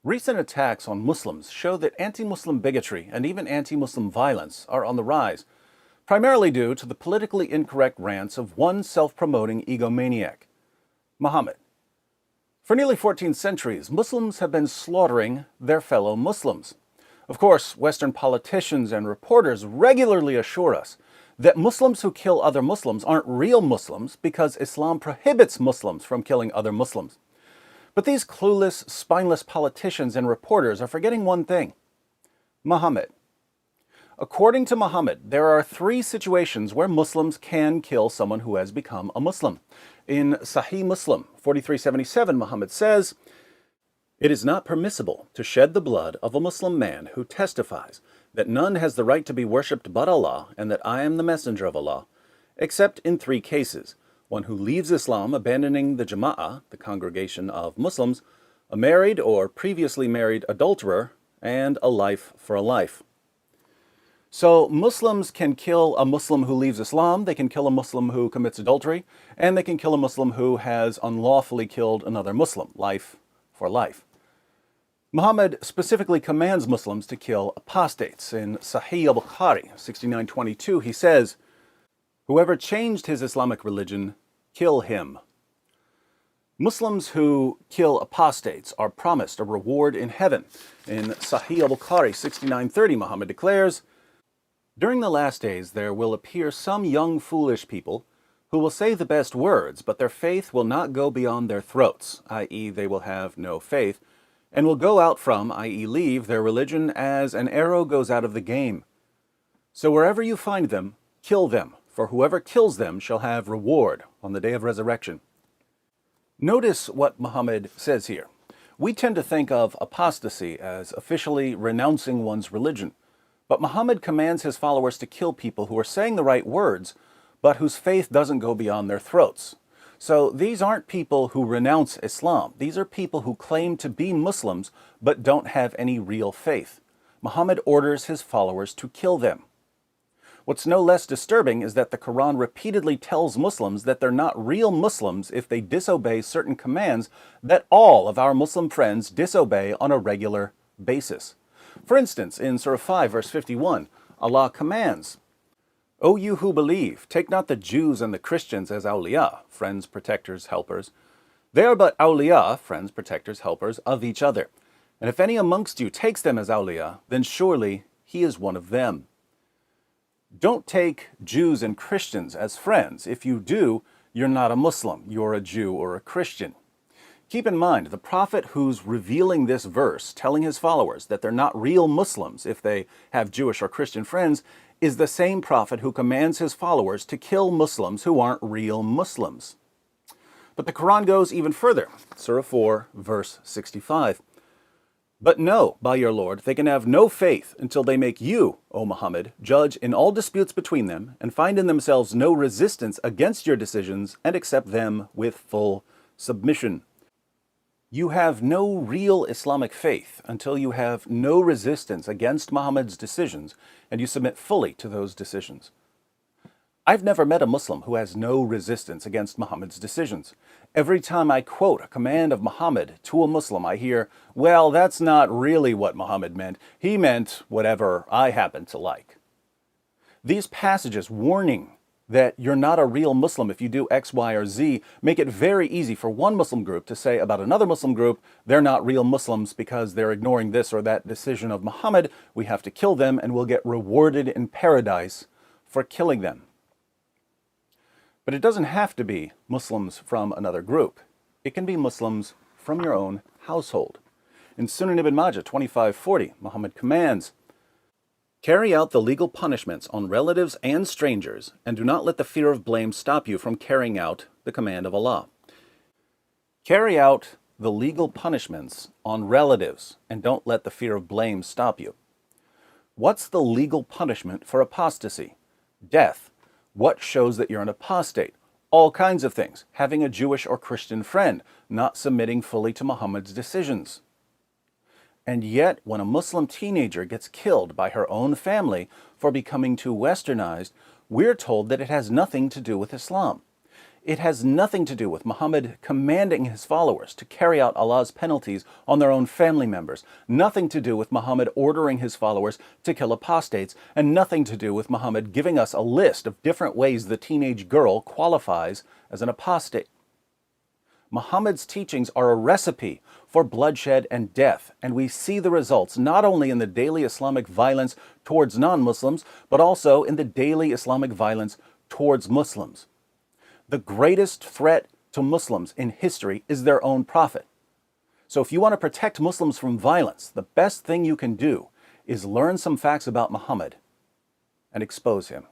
Recent attacks on Muslims show that anti-Muslim bigotry and even anti-Muslim violence are on the rise, primarily due to the politically incorrect rants of one self-promoting egomaniac, Muhammad. For nearly 14 centuries, Muslims have been slaughtering their fellow Muslims. Of course, Western politicians and reporters regularly assure us that Muslims who kill other Muslims aren't real Muslims because Islam prohibits Muslims from killing other Muslims. But these clueless, spineless politicians and reporters are forgetting one thing: Muhammad. According to Muhammad, there are 3 situations where Muslims can kill someone who has become a Muslim. In Sahih Muslim 4377, Muhammad says, "It is not permissible to shed the blood of a Muslim man who testifies that none has the right to be worshipped but Allah and that I am the messenger of Allah, except in 3 cases: one who leaves Islam abandoning the Jama'ah, the congregation of Muslims, a married or previously married adulterer, and a life for a life." So Muslims can kill a Muslim who leaves Islam, they can kill a Muslim who commits adultery, and they can kill a Muslim who has unlawfully killed another Muslim, life for life. Muhammad specifically commands Muslims to kill apostates. In Sahih al-Bukhari 6922, he says, "Whoever changed his Islamic religion, kill him." Muslims who kill apostates are promised a reward in heaven. In Sahih al-Bukhari 6930, Muhammad declares, "During the last days there will appear some young foolish people who will say the best words, but their faith will not go beyond their throats, i.e. they will have no faith, and will go out from, i.e. leave, their religion as an arrow goes out of the game. So wherever you find them, kill them, for whoever kills them shall have reward on the day of resurrection." Notice what Muhammad says here. We tend to think of apostasy as officially renouncing one's religion, but Muhammad commands his followers to kill people who are saying the right words, but whose faith doesn't go beyond their throats. So these aren't people who renounce Islam. These are people who claim to be Muslims, but don't have any real faith. Muhammad orders his followers to kill them. What's no less disturbing is that the Quran repeatedly tells Muslims that they're not real Muslims if they disobey certain commands that all of our Muslim friends disobey on a regular basis. For instance, in Surah 5, verse 51, Allah commands, "O you who believe, take not the Jews and the Christians as awliya," friends, protectors, helpers. "They are but awliya," friends, protectors, helpers, "of each other. And if any amongst you takes them as awliya, then surely he is one of them." Don't take Jews and Christians as friends. If you do, you're not a Muslim. You're a Jew or a Christian. Keep in mind, the prophet who's revealing this verse, telling his followers that they're not real Muslims if they have Jewish or Christian friends, is the same prophet who commands his followers to kill Muslims who aren't real Muslims. But the Quran goes even further. Surah 4, verse 65. "But know, by your Lord, they can have no faith until they make you, O Muhammad, judge in all disputes between them, and find in themselves no resistance against your decisions, and accept them with full submission." You have no real Islamic faith until you have no resistance against Muhammad's decisions and you submit fully to those decisions. I've never met a Muslim who has no resistance against Muhammad's decisions. Every time I quote a command of Muhammad to a Muslim, I hear, "Well, that's not really what Muhammad meant. He meant whatever I happen to like." These passages warning that you're not a real Muslim if you do X, Y, or Z make it very easy for one Muslim group to say about another Muslim group, they're not real Muslims because they're ignoring this or that decision of Muhammad. We have to kill them and we'll get rewarded in paradise for killing them. But it doesn't have to be Muslims from another group. It can be Muslims from your own household. In Sunan Ibn Majah 2540, Muhammad commands, "Carry out the legal punishments on relatives and strangers, and do not let the fear of blame stop you from carrying out the command of Allah." Carry out the legal punishments on relatives, and don't let the fear of blame stop you. What's the legal punishment for apostasy? Death. What shows that you're an apostate? All kinds of things. Having a Jewish or Christian friend, not submitting fully to Muhammad's decisions. And yet, when a Muslim teenager gets killed by her own family for becoming too westernized, we're told that it has nothing to do with Islam. It has nothing to do with Muhammad commanding his followers to carry out Allah's penalties on their own family members, nothing to do with Muhammad ordering his followers to kill apostates, and nothing to do with Muhammad giving us a list of different ways the teenage girl qualifies as an apostate. Muhammad's teachings are a recipe for bloodshed and death, and we see the results not only in the daily Islamic violence towards non-Muslims, but also in the daily Islamic violence towards Muslims. The greatest threat to Muslims in history is their own prophet. So if you want to protect Muslims from violence, the best thing you can do is learn some facts about Muhammad and expose him.